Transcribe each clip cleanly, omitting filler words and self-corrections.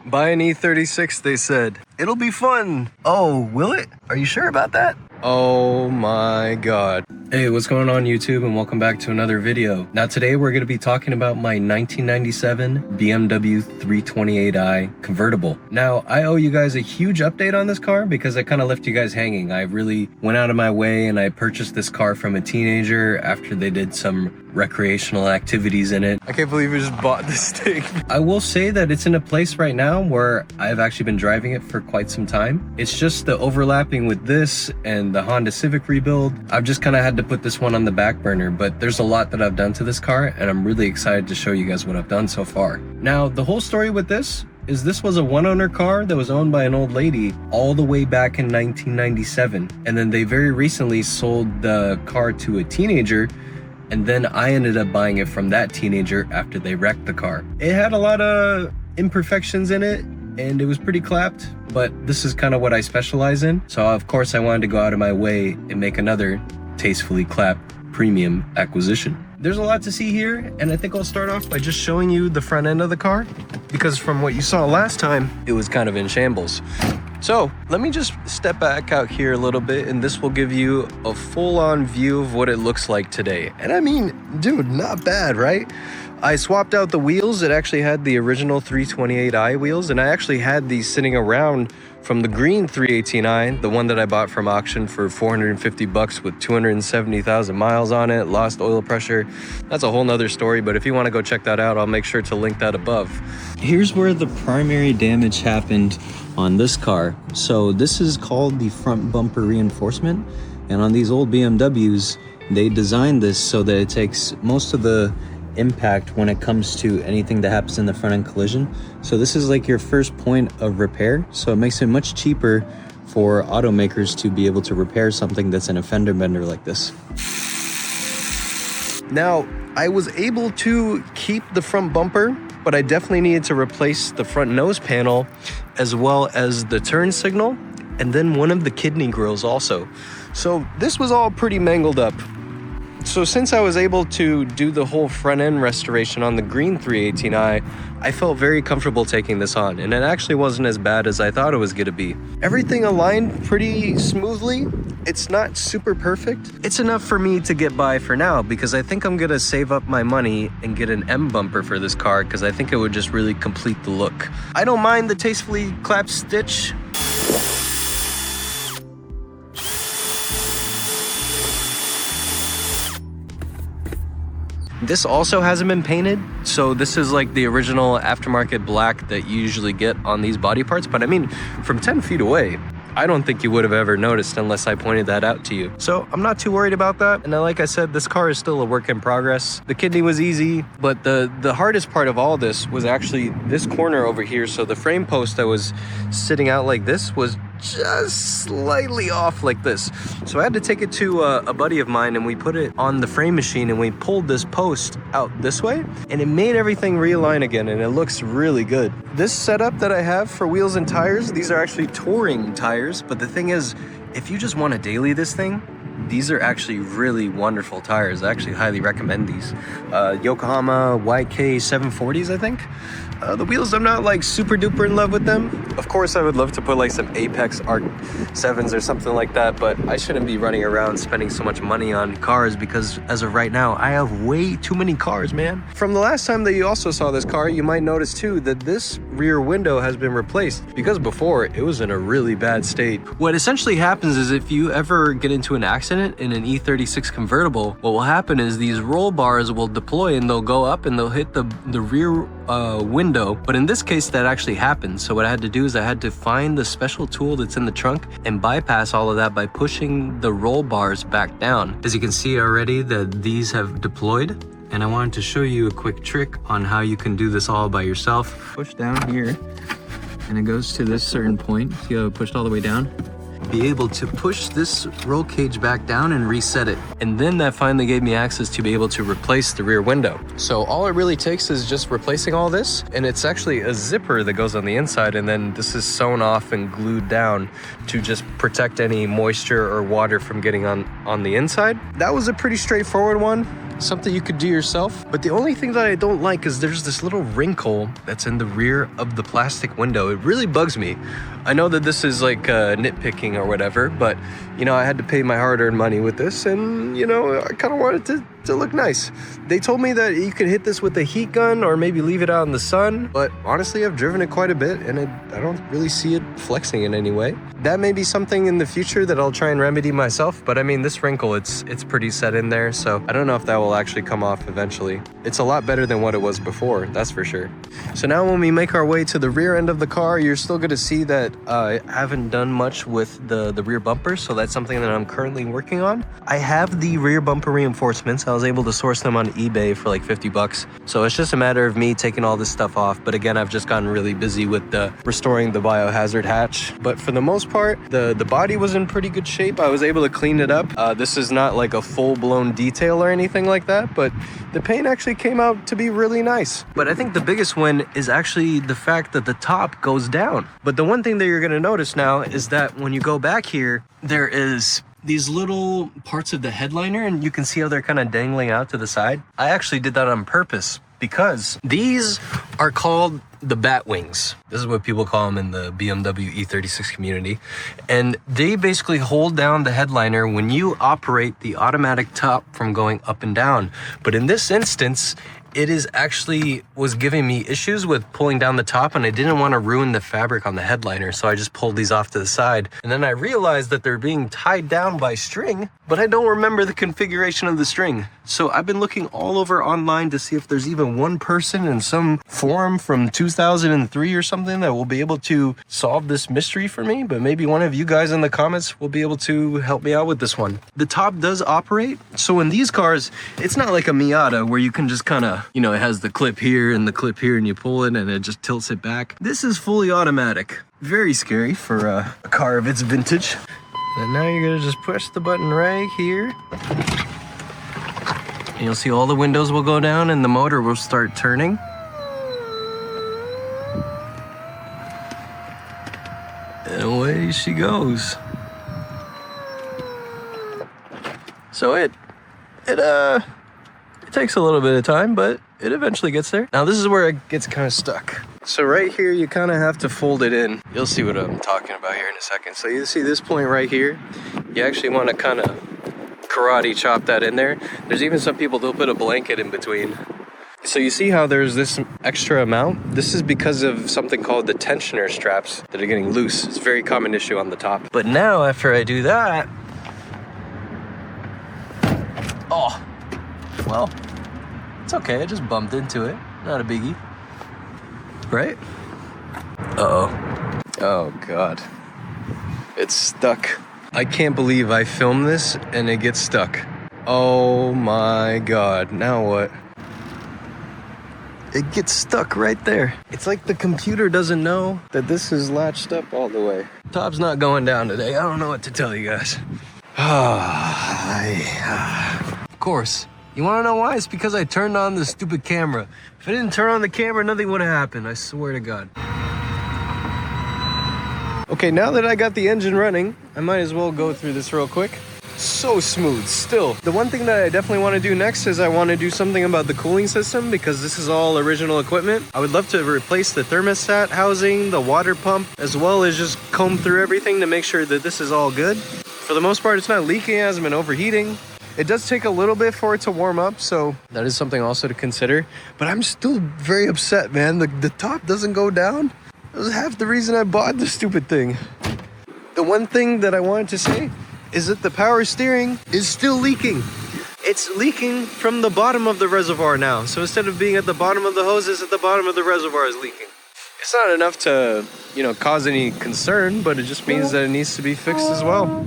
Buy an E36, they said. It'll be fun. Oh, will it? Are you sure about that? Oh my god. Hey, what's going on YouTube, and welcome back to another video. Now today we're going to be talking about my 1997 BMW 328i convertible. Now I owe you guys a huge update on this car because I kind of left you guys hanging. I really went out of my way and I purchased this car from a teenager after they did some recreational activities in it. I can't believe we just bought this thing. I will say that it's in a place right now where I've actually been driving it for quite some time. It's just the overlapping with this and the Honda Civic rebuild. I've just kind of had to put this one on the back burner, but there's a lot that I've done to this car and I'm really excited to show you guys what I've done so far. Now, the whole story with this was a one-owner car that was owned by an old lady all the way back in 1997. And then they very recently sold the car to a teenager, and then I ended up buying it from that teenager after they wrecked the car. It had a lot of imperfections in it, and it was pretty clapped, but this is kind of what I specialize in. So of course I wanted to go out of my way and make another tastefully clapped premium acquisition. There's a lot to see here, and I think I'll start off by just showing you the front end of the car, because from what you saw last time, it was kind of in shambles. So let me just step back out here a little bit, and this will give you a full-on view of what it looks like today. And I mean, dude, not bad, right? I swapped out the wheels. It actually had the original 328i wheels, and I actually had these sitting around from the green 318i, the one that I bought from auction for 450 bucks with 270,000 miles on it, lost oil pressure. That's a whole nother story, but if you want to go check that out, I'll make sure to link that above. Here's where the primary damage happened on this car. So this is called the front bumper reinforcement, and on these old BMWs, they designed this so that it takes most of the impact when it comes to anything that happens in the front end collision. So this is like your first point of repair, so it makes it much cheaper for automakers to be able to repair something that's in a fender bender like this. Now, I was able to keep the front bumper, but I definitely needed to replace the front nose panel as well as the turn signal, and then one of the kidney grills also. So this was all pretty mangled up. So since I was able to do the whole front end restoration on the green 318i, I felt very comfortable taking this on, and it actually wasn't as bad as I thought it was gonna be. Everything aligned pretty smoothly. It's not super perfect. It's enough for me to get by for now, because I think I'm gonna save up my money and get an M bumper for this car, because I think it would just really complete the look. I don't mind the tastefully clapped stitch. This also hasn't been painted, so this is like the original aftermarket black that you usually get on these body parts, but I mean, from 10 feet away, I don't think you would have ever noticed unless I pointed that out to you. So I'm not too worried about that. And like I said, this car is still a work in progress. The kidney was easy, but the hardest part of all this was actually this corner over here. So the frame post that was sitting out like this was just slightly off like this. So I had to take it to a buddy of mine, and we put it on the frame machine, and we pulled this post out this way, and it made everything realign again, and it looks really good. This setup that I have for wheels and tires, these are actually touring tires, but the thing is, if you just want to daily this thing, these are actually really wonderful tires. I actually highly recommend these. Yokohama YK 740s, I think. The wheels, I'm not like super duper in love with them. Of course, I would love to put like some Apex Arc 7s or something like that, but I shouldn't be running around spending so much money on cars, because as of right now, I have way too many cars, man. From the last time that you also saw this car, you might notice too that this rear window has been replaced, because before it was in a really bad state. What essentially happens is if you ever get into an accident in an E36 convertible, what will happen is these roll bars will deploy and they'll go up and they'll hit the rear window. But in this case, that actually happened. So what I had to do is I had to find the special tool that's in the trunk and bypass all of that by pushing the roll bars back down. As you can see already that these have deployed, and I wanted to show you a quick trick on how you can do this all by yourself. Push down here, and it goes to this certain point. See how it pushed all the way down? Be able to push this roll cage back down and reset it. And then that finally gave me access to be able to replace the rear window. So all it really takes is just replacing all this, and it's actually a zipper that goes on the inside, and then this is sewn off and glued down to just protect any moisture or water from getting on the inside. That was a pretty straightforward one. something you could do yourself. But the only thing that I don't like is there's this little wrinkle that's in the rear of the plastic window. It really bugs me. I know that this is like nitpicking or whatever, but you know, I had to pay my hard-earned money with this, and you know, I kind of wanted to look nice. They told me that you could hit this with a heat gun or maybe leave it out in the sun, but honestly, I've driven it quite a bit and I don't really see it flexing in any way. That may be something in the future that I'll try and remedy myself, but I mean, this wrinkle, it's pretty set in there, so I don't know if that will actually come off eventually. It's a lot better than what it was before, that's for sure. So now when we make our way to the rear end of the car, you're still gonna see that I haven't done much with the rear bumper, so that's something that I'm currently working on. I have the rear bumper reinforcements. I was able to source them on eBay for like 50 bucks. So it's just a matter of me taking all this stuff off. But again, I've just gotten really busy with restoring the biohazard hatch. But for the most part, the body was in pretty good shape. I was able to clean it up. This is not like a full-blown detail or anything like that, but the paint actually came out to be really nice. But I think the biggest win is actually the fact that the top goes down. But the one thing that you're gonna notice now is that when you go back here, there is these little parts of the headliner, and you can see how they're kind of dangling out to the side. I actually did that on purpose because these are called the bat wings. This is what people call them in the BMW E36 community. And they basically hold down the headliner when you operate the automatic top from going up and down. But in this instance, it is actually was giving me issues with pulling down the top, and I didn't want to ruin the fabric on the headliner, so I just pulled these off to the side. And then I realized that they're being tied down by string, but I don't remember the configuration of the string. So I've been looking all over online to see if there's even one person in some forum from 2003 or something that will be able to solve this mystery for me, but maybe one of you guys in the comments will be able to help me out with this one. The top does operate, so in these cars, it's not like a Miata where you can just kind of, you know, it has the clip here and the clip here and you pull it and it just tilts it back. This is fully automatic. Very scary for a car of its vintage. And now you're gonna just push the button right here. And you'll see all the windows will go down and the motor will start turning. And away she goes. So it takes a little bit of time, but it eventually gets there. Now this is where it gets kind of stuck. So right here, you kind of have to fold it in. You'll see what I'm talking about here in a second. So you see this point right here, you actually want to kind of karate chop that in there. There's even some people that'll put a blanket in between. So you see how there's this extra amount? This is because of something called the tensioner straps that are getting loose. It's a very common issue on the top. But now after I do that, oh, well, it's okay, I just bumped into it. Not a biggie. Right? Uh-oh. Oh, God. It's stuck. I can't believe I filmed this and it gets stuck. Oh my God. Now what? It gets stuck right there. It's like the computer doesn't know that this is latched up all the way. Top's not going down today. I don't know what to tell you guys. Of course. You want to know why? It's because I turned on the stupid camera. If I didn't turn on the camera, nothing would have happened. I swear to God. Okay, now that I got the engine running, I might as well go through this real quick. So smooth still. The one thing that I definitely want to do next is I want to do something about the cooling system, because this is all original equipment. I would love to replace the thermostat housing, the water pump, as well as just comb through everything to make sure that this is all good. For the most part, it's not leaking, it hasn't been overheating. It does take a little bit for it to warm up, so that is something also to consider. But I'm still very upset, man. The top doesn't go down. That was half the reason I bought this stupid thing. The one thing that I wanted to say is that the power steering is still leaking. It's leaking from the bottom of the reservoir now. So instead of being at the bottom of the hose, it's at the bottom of the reservoir is leaking. It's not enough to, you know, cause any concern, but it just means that it needs to be fixed as well.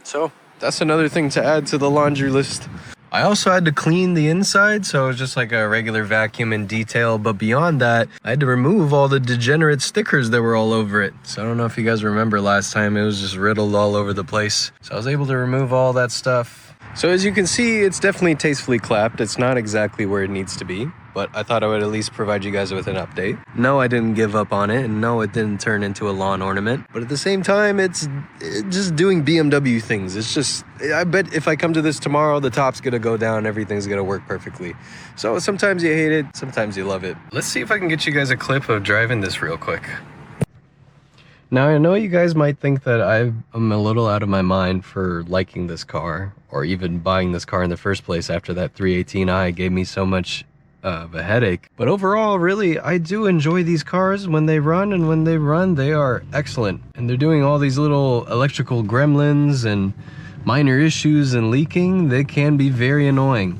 So that's another thing to add to the laundry list. I also had to clean the inside, so it was just like a regular vacuum and detail. But beyond that, I had to remove all the degenerate stickers that were all over it. So I don't know if you guys remember last time, it was just riddled all over the place. So I was able to remove all that stuff. So as you can see, it's definitely tastefully clapped. It's not exactly where it needs to be, but I thought I would at least provide you guys with an update. No, I didn't give up on it, and no, it didn't turn into a lawn ornament. But at the same time, it's just doing BMW things. It's just, I bet if I come to this tomorrow, the top's gonna go down, everything's gonna work perfectly. So sometimes you hate it, sometimes you love it. Let's see if I can get you guys a clip of driving this real quick. Now, I know you guys might think that I'm a little out of my mind for liking this car, or even buying this car in the first place after that 318i gave me so much of a headache. But overall, really, I do enjoy these cars when they run, and when they run, they are excellent. And they're doing all these little electrical gremlins and minor issues and leaking. They can be very annoying.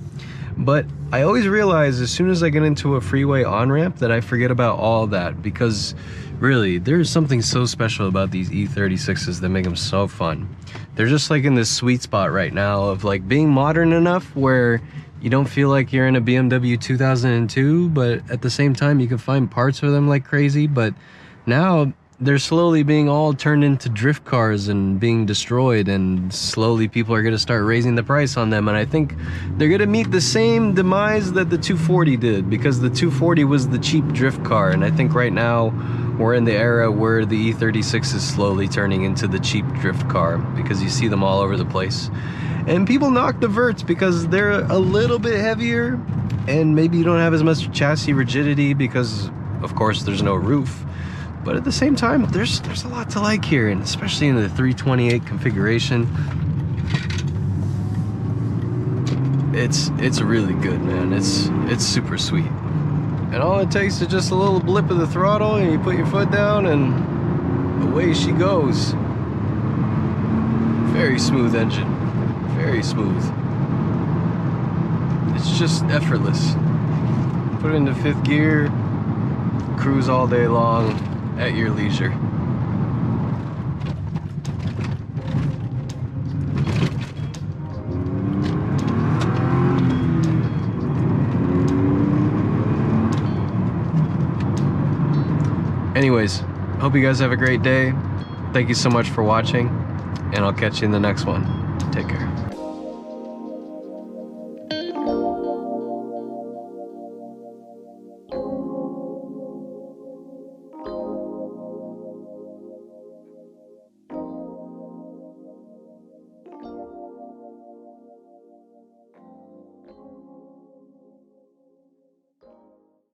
But I always realize as soon as I get into a freeway on-ramp that I forget about all that, because really, there's something so special about these E36s that make them so fun. They're just like in this sweet spot right now of like being modern enough where you don't feel like you're in a BMW 2002, but at the same time you can find parts for them like crazy. But now they're slowly being all turned into drift cars and being destroyed, and slowly people are going to start raising the price on them. And I think they're going to meet the same demise that the 240 did, because the 240 was the cheap drift car, and I think right now we're in the era where the E36 is slowly turning into the cheap drift car, because you see them all over the place. And people knock the verts because they're a little bit heavier, and maybe you don't have as much chassis rigidity because of course there's no roof. But at the same time, there's a lot to like here, and especially in the 328 configuration. It's really good, man. It's super sweet. And all it takes is just a little blip of the throttle, and you put your foot down, and away she goes. Very smooth engine. Very smooth. It's just effortless. Put it into 5th gear, cruise all day long at your leisure. Anyways, hope you guys have a great day. Thank you so much for watching, and I'll catch you in the next one. Take care.